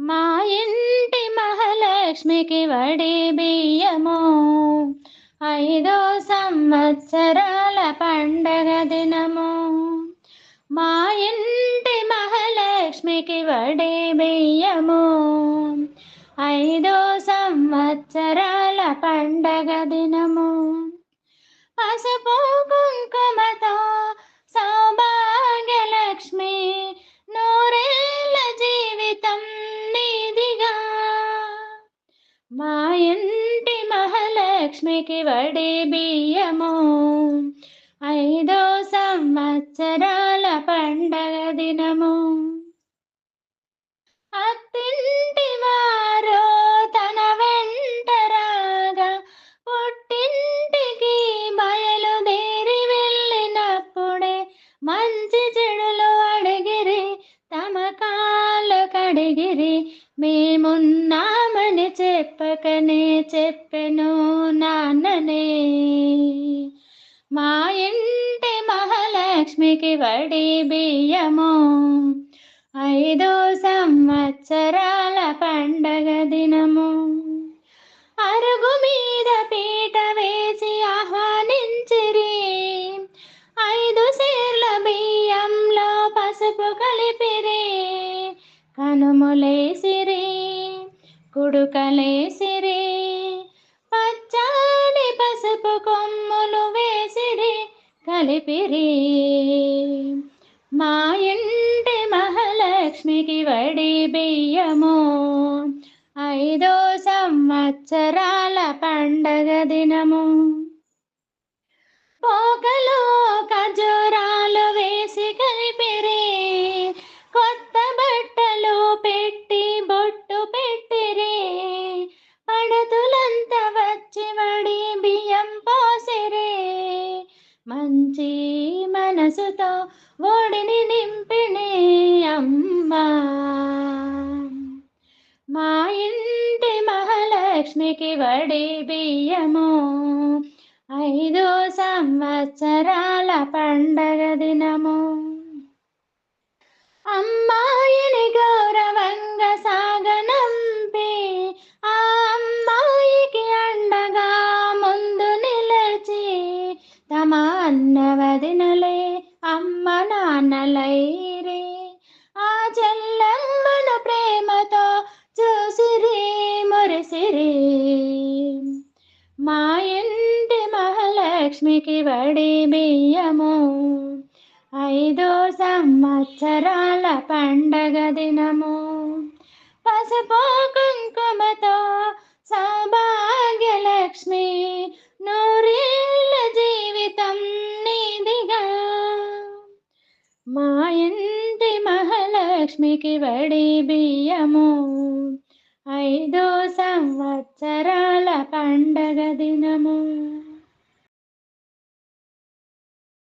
మా ఇంటి మహాలక్ష్మికి వడి బియ్యము, 5 సంవత్సరాల పండగ దినము. మా ఇంటి మహాలక్ష్మికి వడి బియ్యము, 5 సంవత్సరాల పండగ దినము. పసుపు కుంకుమతో సౌభాగ్యలక్ష్మి, నూరేళ్ళ జీవితం నీదిగా. మా ఇంటి మహాలక్ష్మికి వడి బియ్యము, 5 సంవత్సరాల పండగ దినము. అత్తింటి వారు తన వెంట రాగా, పుట్టింటికి బయలుదేరి వెళ్ళినప్పుడే మంచి చెడులు అడిగిరి, తమ కాళ్ళు కడిగిరి. మేమున్నామని చెప్పకనే చెప్పెను నాన్ననే. మా ఇంటి మహాలక్ష్మికి వడి బియ్యము, 5 సంవత్సరాల పండగ దినము. అరుగు మీద పీట వేసి ఆహ్వానించిరి, 5 సేర్ల బియ్యంలో పసుపు కలిపిరి. కనుములేసిరి, కుడుకలేసిరి, పచ్చని పసుపు కొమ్ములు వేసిరి, కలిపిరి. మా ఇంటి మహాలక్ష్మికి వడి బియ్యము, 5 సంవత్సరాల పండగ దినము. పోకలు ఖర్జూరాలు వేసి కలిపిరి, కొత్త బట్టలు పెట్టి బొట్టు పెట్టిరి. పడతులంతా వచ్చి వడి బియ్యం పోసిరి, మంచి మనసుతో ఓడిని నింపిణి అమ్మా. మా ఇంటి మహాలక్ష్మికి వడి బియ్యము, 5 సంవత్సరాల పండగ దినము. అమ్మాయిని గౌరవంగా సాగనంపి, ఆ అమ్మాయికి అండగా ముందు నిలిచి, తమ అన్న వదినలే అమ్మ నాన్నలైరి. ఆ చెల్లెమ్మను ప్రేమతో చూసిరి, మురిసిరి. మా ఇంటి మహాలక్ష్మికి వడి బియ్యము, 5 సంవత్సరాల పండగ దినము. పసుపు కుంకుమతో సౌభాగ్యలక్ష్మి, నూరేళ్ళ జీవితం నీదిగా. మా ఇంటి మహాలక్ష్మికి వడి బియ్యము, 5 సంవత్సరాల పండగ దినము.